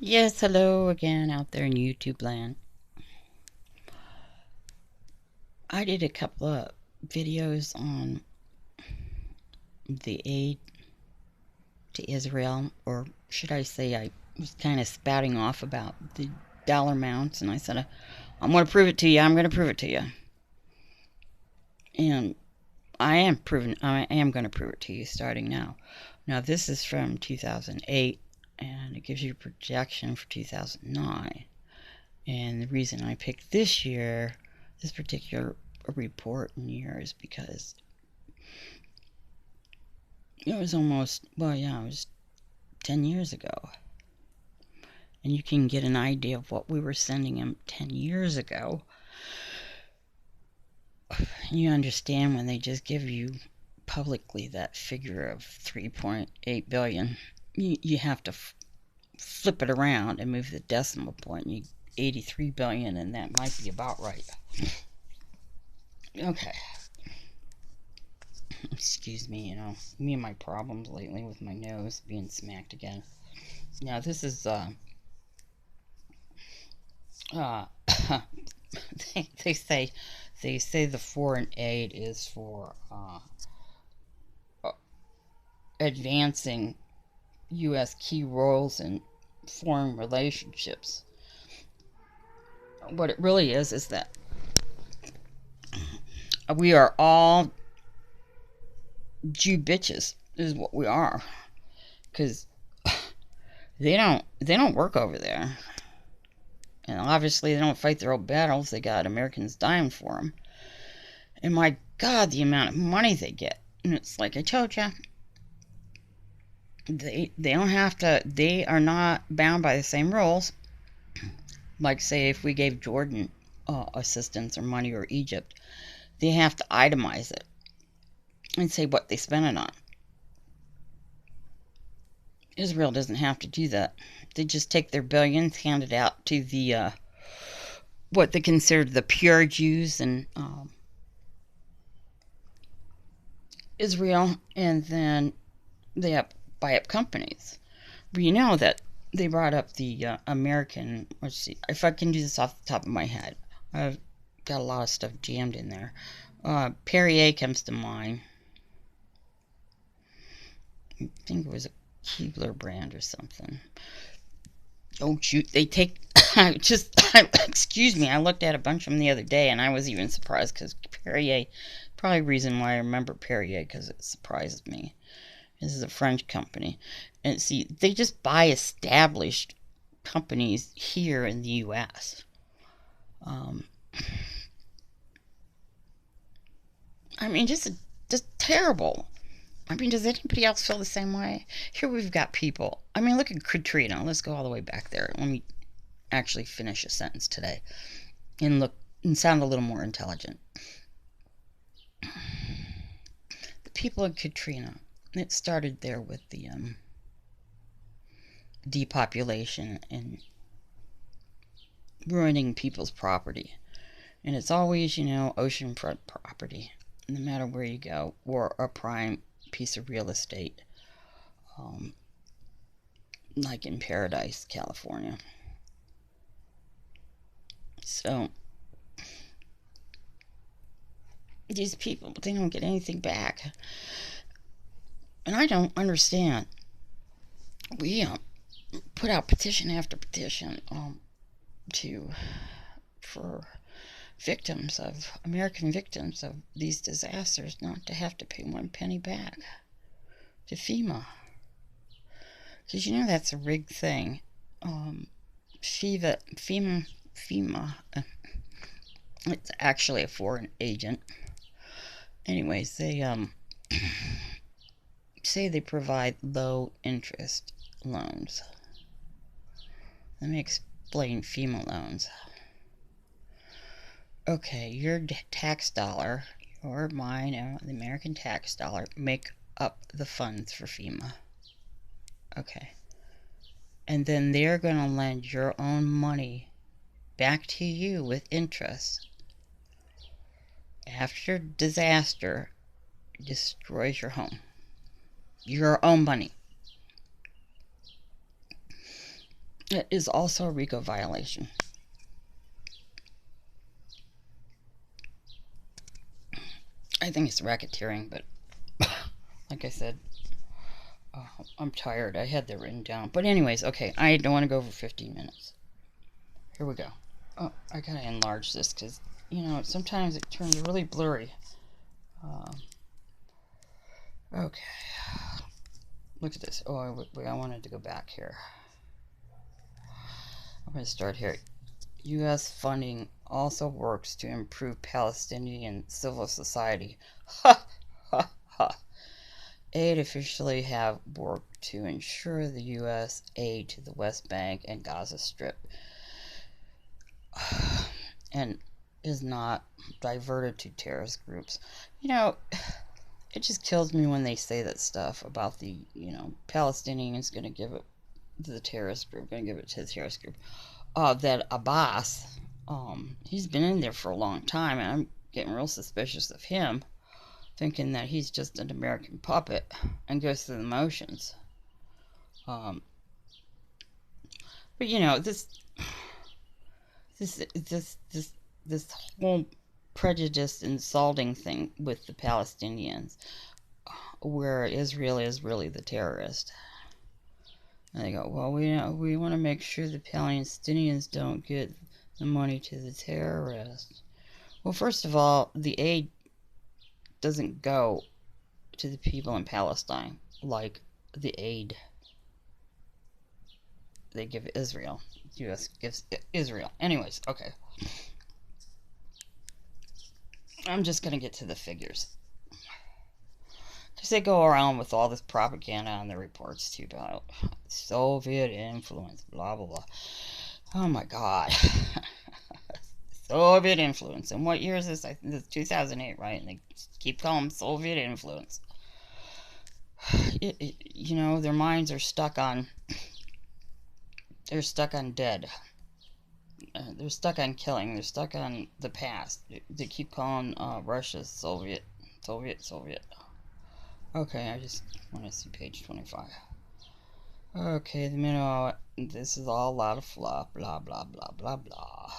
Yes, hello again out there in YouTube land. I did a couple of videos on the aid to Israel, or should I say, I was kind of spouting off about the dollar amounts, and I said, I'm going to prove it to you. I'm going to prove it to you. And I am going to prove it to you starting now. Now, this is from 2008, and it gives you a projection for 2009. And the reason I picked this particular report and year, is because it was it was 10 years ago. And you can get an idea of what we were sending them 10 years ago. You understand when they just give you publicly that figure of 3.8 billion, you have to flip it around and move the decimal point. You 83 billion, and that might be about right. Okay. Excuse me, me and my problems lately with my nose being smacked again. Now, this is, uh, they say the foreign aid is for advancing U.S. key roles in foreign relationships. What it really is that we are all Jew bitches, is what we are, because they don't work over there, and obviously they don't fight their own battles. They got Americans dying for them, and my God, the amount of money they get. And it's like I told you, they don't have to. They are not bound by the same rules. Like, say, if we gave Jordan assistance or money, or Egypt, they have to itemize it and say what they spent it on. Israel doesn't have to do that. They just take their billions, hand it out to the what they consider the pure Jews in Israel, and then they buy up companies. But you know that they brought up the American. Let's see if I can do this off the top of my head. I've got a lot of stuff jammed in there. Perrier comes to mind. I think it was a Keebler brand or something. Oh shoot, they take excuse me. I looked at a bunch of them the other day, and I was even surprised because Perrier. Probably reason why I remember Perrier, because it surprises me. This is a French company, and see, they just buy established companies here in the U.S. Um, I mean, just terrible. I mean, does anybody else feel the same way? Here we've got people. I mean, look at Katrina. Let's go all the way back there. Let me actually finish a sentence today and look and sound a little more intelligent. The people in Katrina. It started there with the depopulation and ruining people's property. And it's always, oceanfront property, no matter where you go, or a prime piece of real estate, like in Paradise, California. So, these people, they don't get anything back. And I don't understand. We put out petition after petition for American victims of these disasters not to have to pay one penny back to FEMA. Because that's a rigged thing. FEMA, it's actually a foreign agent. Anyways, they say they provide low interest loans. Let me explain FEMA loans. Okay, your tax dollar, or mine, the American tax dollar, make up the funds for FEMA. Okay. And then they're going to lend your own money back to you with interest. After disaster destroys your home. Your own money. It is also a RICO violation. I think it's racketeering, but like I said, I'm tired. I had that written down. But anyways, okay, I don't want to go for 15 minutes. Here we go. Oh, I gotta enlarge this because, sometimes it turns really blurry. Okay. Look at this. Oh, I wanted to go back here. I'm going to start here. U.S. funding also works to improve Palestinian civil society. Ha! Ha! Ha! Aid officially have worked to ensure the U.S. aid to the West Bank and Gaza Strip and is not diverted to terrorist groups. It just kills me when they say that stuff about the, Palestinians going to give it to the terrorist group, going to give it to the terrorist group. That Abbas, he's been in there for a long time, and I'm getting real suspicious of him, thinking that he's just an American puppet and goes through the motions. But this whole prejudice insulting thing with the Palestinians, where Israel is really the terrorist. And they go, well, we want to make sure the Palestinians don't get the money to the terrorists. Well, first of all, the aid doesn't go to the people in Palestine like the aid they give Israel. The U.S. gives Israel. Anyways, okay. I'm just going to get to the figures. Because they go around with all this propaganda on the reports, too, about Soviet influence, blah, blah, blah. Oh, my God. Soviet influence. And what year is this? I think it's 2008, right? And they keep calling them Soviet influence. Their minds are stuck on... They're stuck on dead. They're stuck on killing. They're stuck on the past. They keep calling Russia Soviet. Okay, I just want to see page 25. Okay, this is all a lot of fluff. Blah, blah, blah, blah, blah.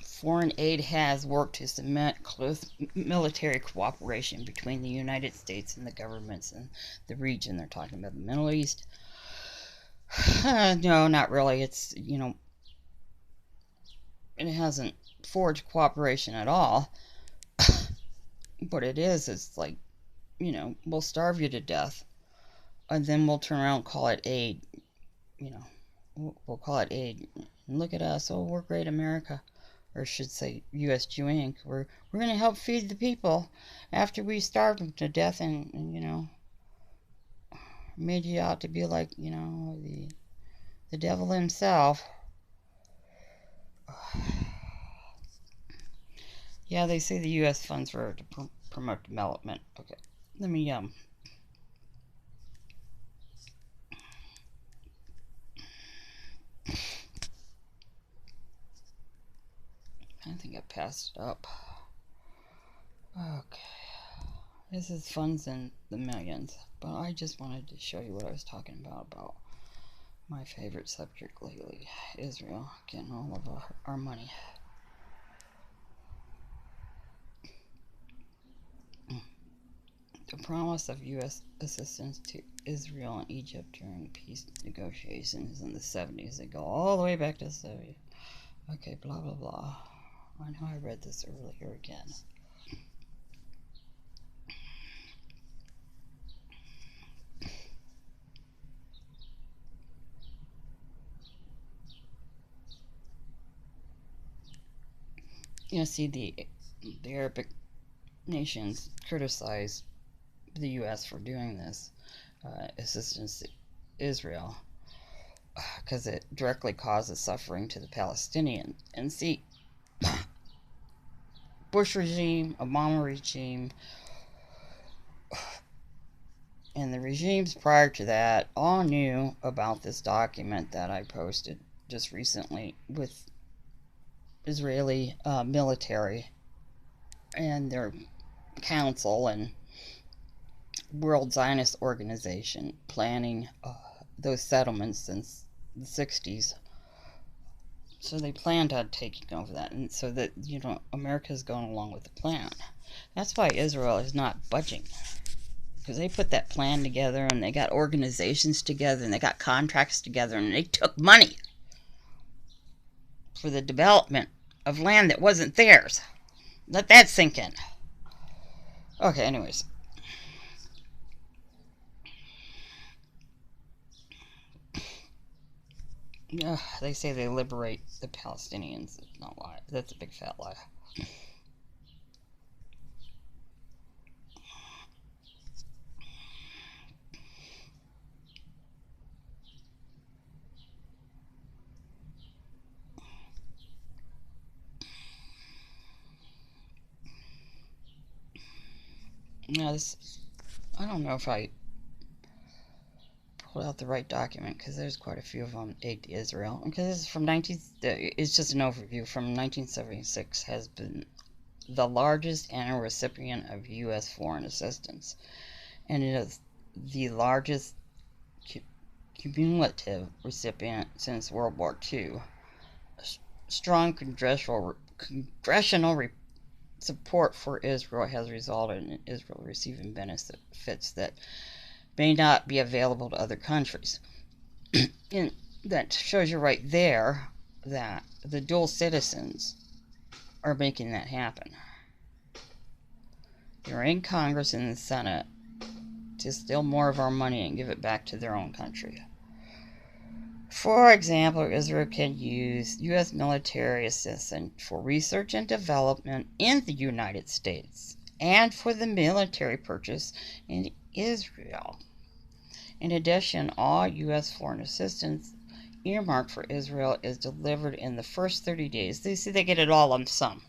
Foreign aid has worked to cement close military cooperation between the United States and the governments in the region. They're talking about the Middle East. No, not really. It's, it hasn't forged cooperation at all. What it is like, we'll starve you to death, and then we'll turn around and call it aid. We'll call it aid. And look at us. Oh, we're great America. Or I should say USG Inc. We're going to help feed the people after we starved them to death and made you out to be like, the devil himself. Yeah, they say the U.S. funds for to promote development. Okay, let me I think I passed it up. Okay, this is funds in the millions, but I just wanted to show you what I was talking about my favorite subject lately, Israel getting all of our money. The promise of U.S. assistance to Israel and Egypt during peace negotiations in the 70s. They go all the way back to the Soviet. Okay, blah, blah, blah. I know I read this earlier again. See, the Arabic nations criticize the U.S. for doing this assistance to Israel because it directly causes suffering to the Palestinians. And see, Bush regime, Obama regime, and the regimes prior to that all knew about this document that I posted just recently with Israeli military and their council and World Zionist Organization planning those settlements since the 60s. So they planned on taking over that, and so that, America's going along with the plan. That's why Israel is not budging, because they put that plan together, and they got organizations together, and they got contracts together, and they took money for the development of land that wasn't theirs. Let that sink in. Okay, anyways. They say they liberate the Palestinians. It's not a lie. That's a big fat lie. Now I don't know if I pulled out the right document, because there's quite a few of them. Aid to Israel. Okay, this is from it's just an overview. From 1976, has been the largest annual recipient of U.S. foreign assistance, and it is the largest cumulative recipient since World War II. Strong congressional support for Israel has resulted in Israel receiving benefits that may not be available to other countries. And that shows you right there that the dual citizens are making that happen. They're in Congress and the Senate to steal more of our money and give it back to their own country. For example, Israel can use U.S. military assistance for research and development in the United States and for the military purchase in Israel. In addition, all U.S. foreign assistance earmarked for Israel is delivered in the first 30 days. They get it all lump sum.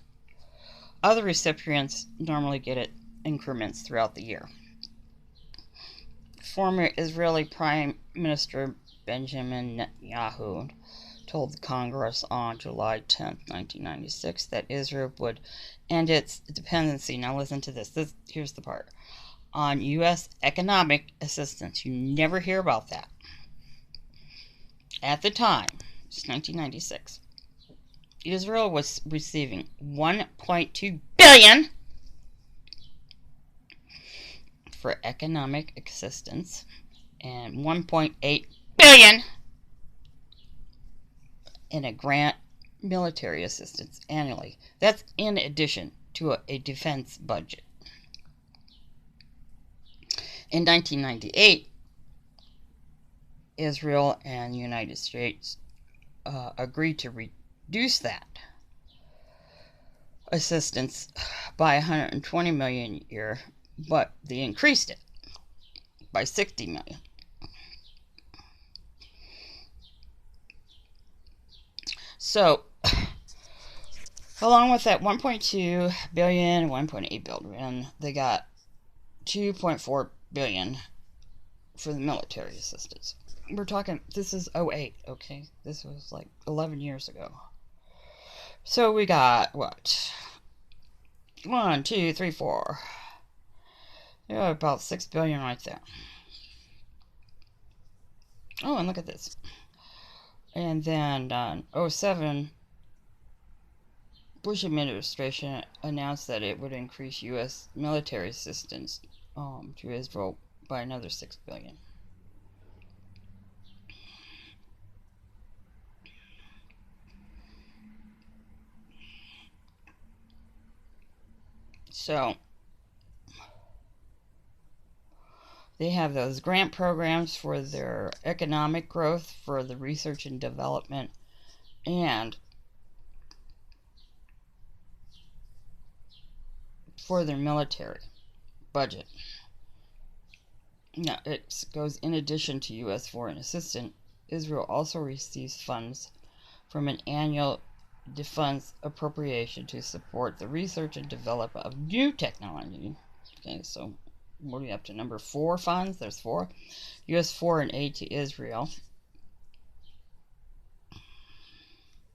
Other recipients normally get it increments throughout the year. Former Israeli Prime Minister Benjamin Netanyahu told Congress on July 10, 1996, that Israel would end its dependency. Now listen to this. Here's the part. On U.S. economic assistance. You never hear about that. At the time, it's 1996, Israel was receiving $1.2 billion for economic assistance and $1.8 billion in a grant military assistance annually. That's in addition to a defense budget. In 1998, Israel and the United States agreed to reduce that assistance by $120 million a year, but they increased it by $60 million. So, along with that $1.2 billion, $1.8 billion, they got $2.4 billion for the military assistance. We're talking, this is 2008, okay? This was like 11 years ago. So we got, what? 1, 2, 3, 4. Yeah, about $6 billion right there. Oh, and look at this. And then on 2007, Bush administration announced that it would increase U.S. military assistance to Israel by another $6 billion. So they have those grant programs for their economic growth, for the research and development, and for their military budget. Now, it goes in addition to U.S. foreign assistance. Israel also receives funds from an annual defense appropriation to support the research and development of new technology. Okay, so what are we up to? Number 4 funds? There's 4. U.S. foreign aid to Israel